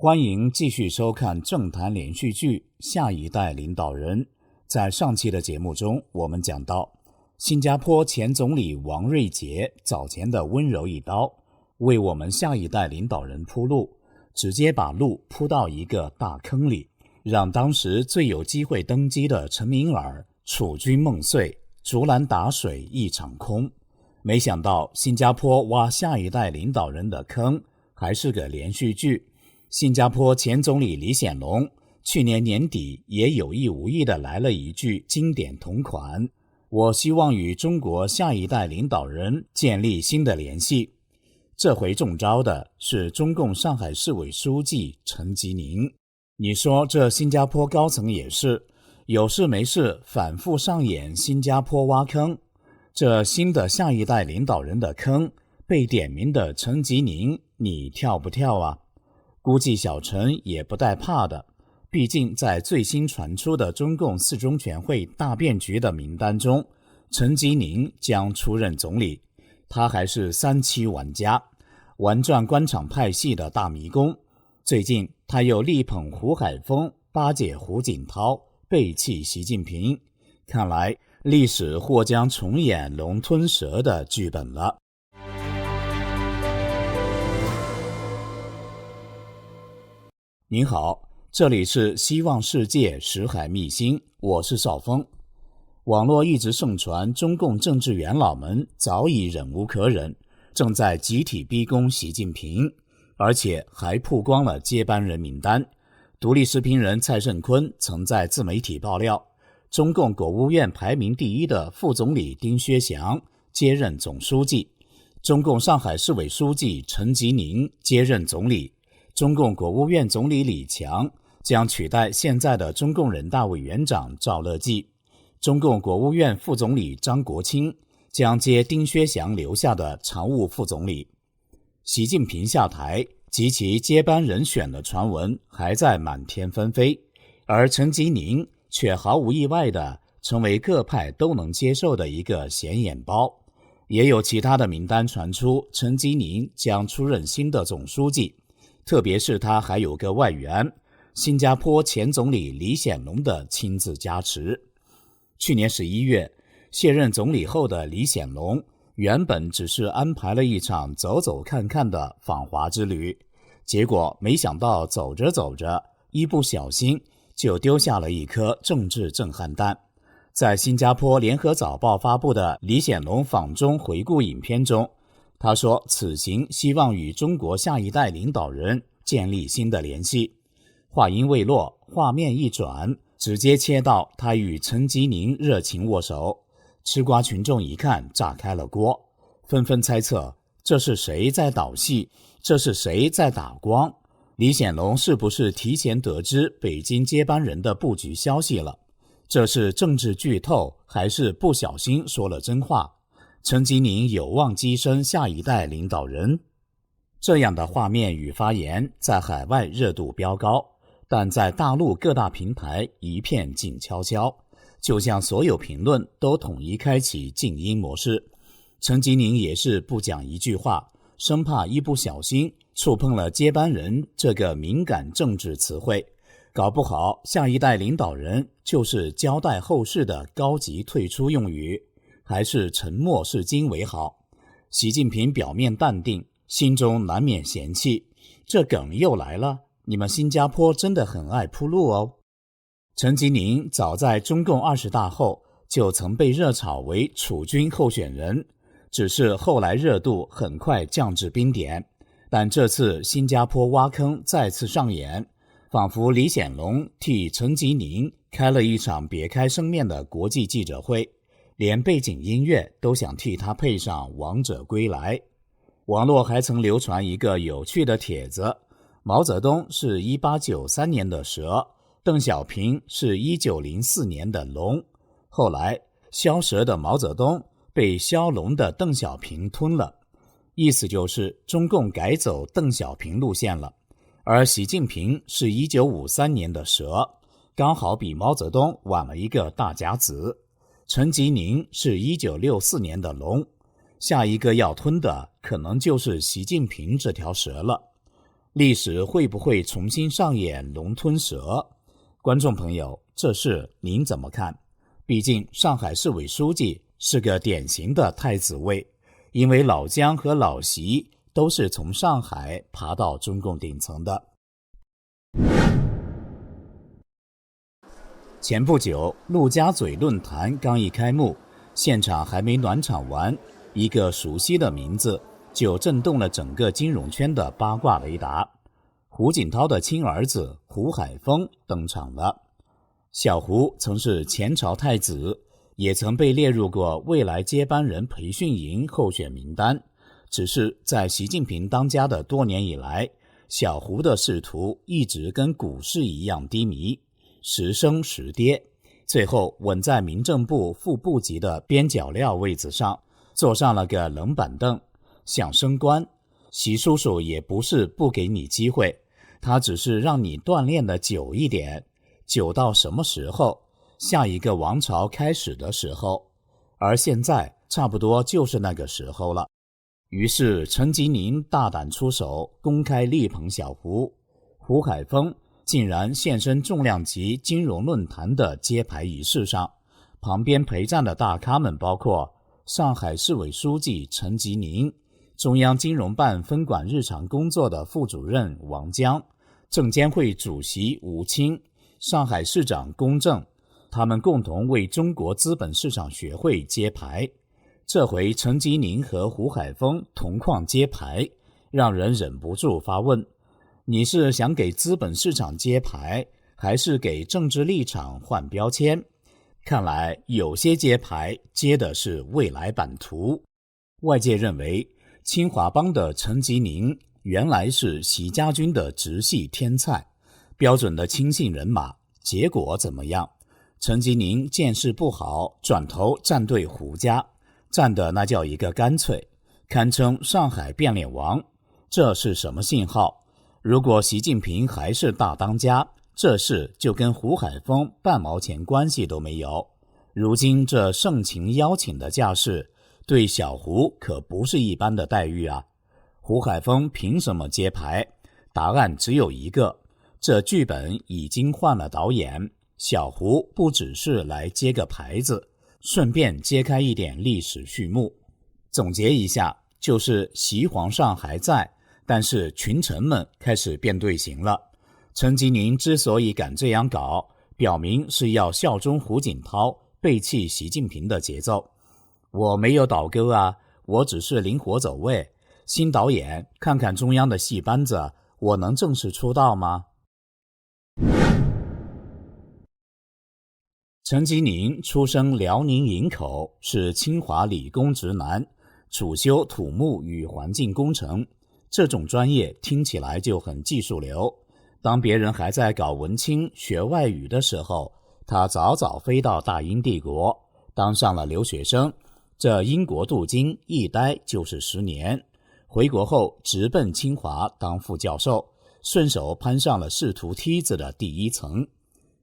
欢迎继续收看政坛连续剧《下一代领导人》。在上期的节目中，我们讲到新加坡前总理王瑞杰早前的温柔一刀，为我们下一代领导人铺路，直接把路铺到一个大坑里，让当时最有机会登基的陈敏尔储君梦碎，竹篮打水一场空。没想到新加坡挖下一代领导人的坑还是个连续剧。新加坡前总理李显龙去年年底也有意无意地来了一句经典同款：我希望与中国下一代领导人建立新的联系。这回中招的是中共上海市委书记陈吉宁。你说这新加坡高层也是有事没事反复上演新加坡挖坑，这新的下一代领导人的坑，被点名的陈吉宁，你跳不跳啊？估计小陈也不带怕的，毕竟在最新传出的中共四中全会大变局的名单中，陈吉宁将出任总理。他还是3期玩家，玩转官场派系的大迷宫。最近他又力捧胡海峰巴结胡锦涛，背弃习近平，看来历史或将重演龙吞蛇的剧本了。您好，这里是希望世界识海秘辛，我是邵峰。网络一直盛传中共政治元老们早已忍无可忍，正在集体逼宫习近平，而且还曝光了接班人名单。独立时评人蔡胜坤曾在自媒体爆料，中共国务院排名第一的副总理丁薛祥接任总书记，中共上海市委书记陈吉宁接任总理，中共国务院总理李强将取代现在的中共人大委员长赵乐际，中共国务院副总理张国清将接丁薛祥留下的常务副总理。习近平下台及其接班人选的传闻还在满天纷飞，而陈吉宁却毫无意外地成为各派都能接受的一个显眼包。也有其他的名单传出，陈吉宁将出任新的总书记，特别是他还有个外援，新加坡前总理李显龙的亲自加持。去年11月，卸任总理后的李显龙原本只是安排了一场走走看看的访华之旅，结果没想到走着走着，一不小心就丢下了一颗政治震撼弹。在新加坡联合早报发布的李显龙访中回顾影片中，他说此行希望与中国下一代领导人建立新的联系。话音未落，画面一转，直接切到他与陈吉宁热情握手。吃瓜群众一看炸开了锅，纷纷猜测这是谁在导戏，这是谁在打光。李显龙是不是提前得知北京接班人的布局消息了？这是政治剧透还是不小心说了真话？陈吉宁有望跻身下一代领导人。这样的画面与发言在海外热度飙高，但在大陆各大平台一片静悄悄，就像所有评论都统一开启静音模式。陈吉宁也是不讲一句话，生怕一不小心触碰了接班人这个敏感政治词汇，搞不好下一代领导人就是交代后事的高级退出用语，还是沉默是金为好。习近平表面淡定，心中难免嫌弃，这梗又来了，你们新加坡真的很爱铺路哦。陈吉宁早在中共20大后就曾被热炒为储君候选人，只是后来热度很快降至冰点。但这次新加坡挖坑再次上演，仿佛李显龙替陈吉宁开了一场别开生面的国际记者会，连背景音乐都想替他配上王者归来。网络还曾流传一个有趣的帖子，毛泽东是1893年的蛇，邓小平是1904年的龙，后来枭蛇的毛泽东被枭龙的邓小平吞了，意思就是中共改走邓小平路线了。而习近平是1953年的蛇，刚好比毛泽东晚了一个大甲子。陈吉宁是1964年的龙，下一个要吞的可能就是习近平这条蛇了。历史会不会重新上演龙吞蛇？观众朋友，这事您怎么看？毕竟上海市委书记是个典型的太子位，因为老江和老习都是从上海爬到中共顶层的。前不久，陆家嘴论坛刚一开幕，现场还没暖场完，一个熟悉的名字就震动了整个金融圈的八卦雷达。胡锦涛的亲儿子胡海峰登场了。小胡曾是前朝太子，也曾被列入过未来接班人培训营候选名单，只是在习近平当家的多年以来，小胡的仕途一直跟股市一样低迷，时升时跌，最后稳在民政部副部级的边角料位子上，坐上了个冷板凳。想升官，习叔叔也不是不给你机会，他只是让你锻炼的久一点，久到什么时候？下一个王朝开始的时候。而现在差不多就是那个时候了。于是陈吉宁大胆出手，公开力捧小胡。胡海峰竟然现身重量级金融论坛的揭牌仪式上，旁边陪站的大咖们包括上海市委书记陈吉宁、中央金融办分管日常工作的副主任王江、证监会主席吴清、上海市长龚正，他们共同为中国资本市场学会揭牌。这回陈吉宁和胡海峰同框揭牌，让人忍不住发问：你是想给资本市场揭牌，还是给政治立场换标签？看来有些揭牌揭的是未来版图。外界认为清华帮的陈吉宁原来是习家军的直系天才，标准的亲信人马，结果怎么样？陈吉宁见势不好，转头站对胡家，站的那叫一个干脆，堪称上海变脸王。这是什么信号？如果习近平还是大当家，这事就跟胡海峰半毛钱关系都没有。如今这盛情邀请的架势，对小胡可不是一般的待遇啊。胡海峰凭什么揭牌？答案只有一个，这剧本已经换了导演，小胡不只是来揭个牌子，顺便揭开一点历史序幕。总结一下，就是习皇上还在，但是群臣们开始变队形了。陈吉宁之所以敢这样搞，表明是要效忠胡锦涛，背弃习近平的节奏。我没有倒钩啊，我只是灵活走位。新导演，看看中央的戏班子，我能正式出道吗？陈吉宁出生辽宁营口，是清华理工直男，主修土木与环境工程。这种专业听起来就很技术流。当别人还在搞文青学外语的时候，他早早飞到大英帝国，当上了留学生。这英国镀金一待就是10年，回国后直奔清华当副教授，顺手攀上了仕途梯子的第一层。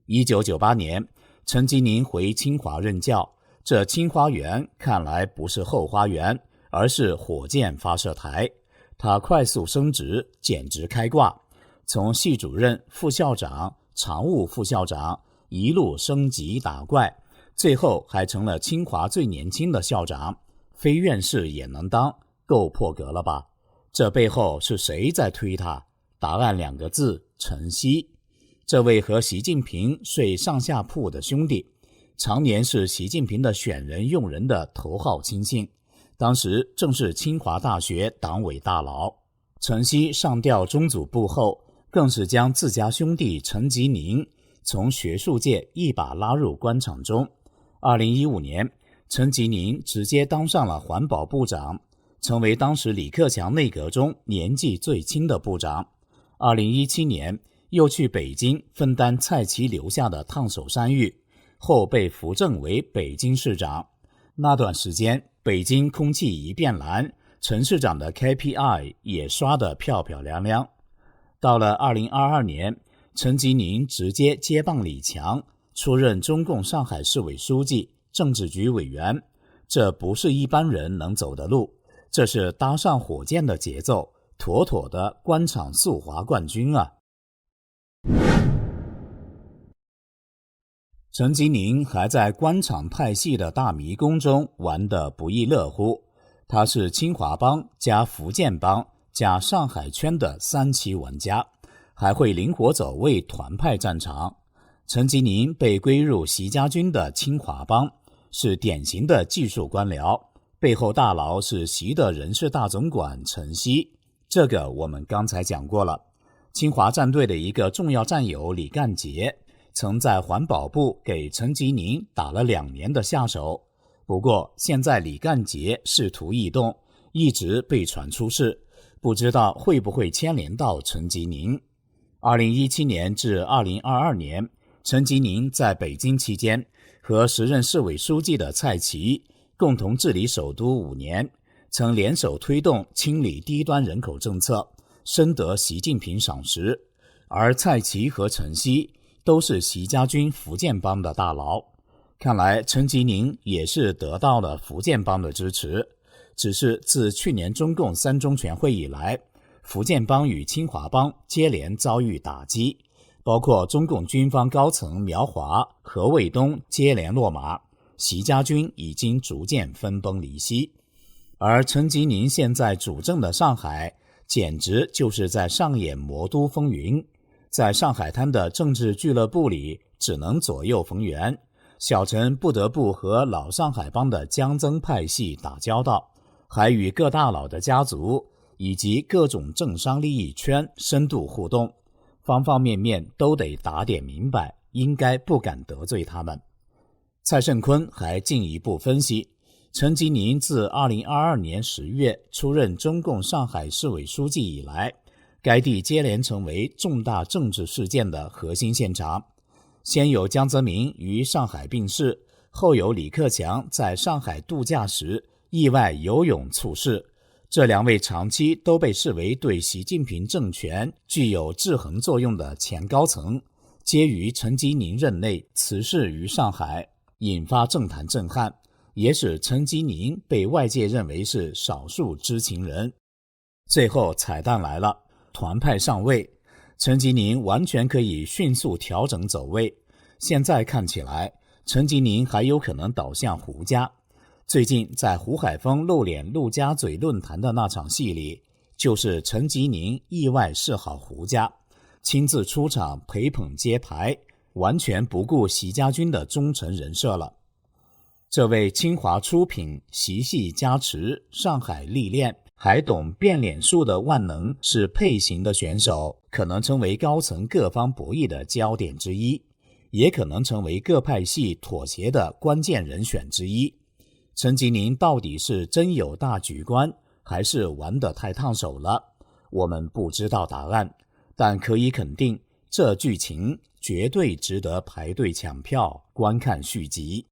1998年，陈吉宁回清华任教，这清华园看来不是后花园，而是火箭发射台。他快速升职，简直开挂，从系主任、副校长、常务副校长一路升级打怪，最后还成了清华最年轻的校长，非院士也能当，够破格了吧？这背后是谁在推他？答案2个字：陈希。这位和习近平睡上下铺的兄弟，常年是习近平的选人用人的头号亲信，当时正是清华大学党委大佬。陈希上调中组部后，更是将自家兄弟陈吉宁从学术界一把拉入官场中。2015年，陈吉宁直接当上了环保部长，成为当时李克强内阁中年纪最轻的部长。2017年，又去北京分担蔡奇留下的烫手山芋，后被扶正为北京市长。那段时间，北京空气一变蓝，陈市长的 KPI 也刷得漂漂亮亮。到了2022年，陈吉宁直接接棒李强，出任中共上海市委书记、政治局委员。这不是一般人能走的路，这是搭上火箭的节奏，妥妥的官场速滑冠军啊！陈吉宁还在官场派系的大迷宫中玩得不亦乐乎。他是清华帮加福建帮加上海圈的3期玩家，还会灵活走位团派战场。陈吉宁被归入习家军的清华帮，是典型的技术官僚，背后大佬是习的人事大总管陈希，这个我们刚才讲过了。清华战队的一个重要战友李干杰曾在环保部给陈吉宁打了2年的下手，不过现在李干杰仕途异动，一直被传出事，不知道会不会牵连到陈吉宁。2017年至2022年，陈吉宁在北京期间和时任市委书记的蔡奇共同治理首都5年，曾联手推动清理低端人口政策，深得习近平赏识。而蔡奇和陈希都是习家军福建帮的大佬，看来陈吉宁也是得到了福建帮的支持。只是自去年中共3中全会以来，福建帮与清华帮接连遭遇打击，包括中共军方高层苗华、何卫东接连落马，习家军已经逐渐分崩离析。而陈吉宁现在主政的上海，简直就是在上演魔都风云。在上海滩的政治俱乐部里，只能左右逢源，小陈不得不和老上海帮的江曾派系打交道，还与各大佬的家族以及各种政商利益圈深度互动，方方面面都得打点明白，应该不敢得罪他们。蔡胜坤还进一步分析，陈吉宁自2022年10月出任中共上海市委书记以来，该地接连成为重大政治事件的核心现场。先有江泽民于上海病逝，后有李克强在上海度假时意外游泳猝逝，这2位长期都被视为对习近平政权具有制衡作用的前高层，皆于陈吉宁任内辞世于上海，引发政坛震撼，也使陈吉宁被外界认为是少数知情人。最后彩蛋来了，团派上位，陈吉宁完全可以迅速调整走位。现在看起来，陈吉宁还有可能倒向胡家。最近在胡海峰露脸陆家嘴论坛的那场戏里，就是陈吉宁意外示好胡家，亲自出场陪捧接牌，完全不顾习家军的忠诚人设了。这位清华出品、习系加持、上海历练还懂变脸术的万能是配型的选手，可能成为高层各方博弈的焦点之一，也可能成为各派系妥协的关键人选之一。陈吉宁到底是真有大局观，还是玩得太烫手了？我们不知道答案，但可以肯定，这剧情绝对值得排队抢票观看续集。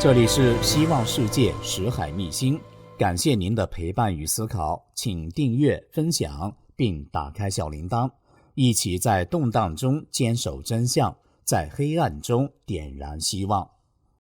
这里是希望世界识海秘辛，感谢您的陪伴与思考，请订阅、分享并打开小铃铛，一起在动荡中坚守真相，在黑暗中点燃希望。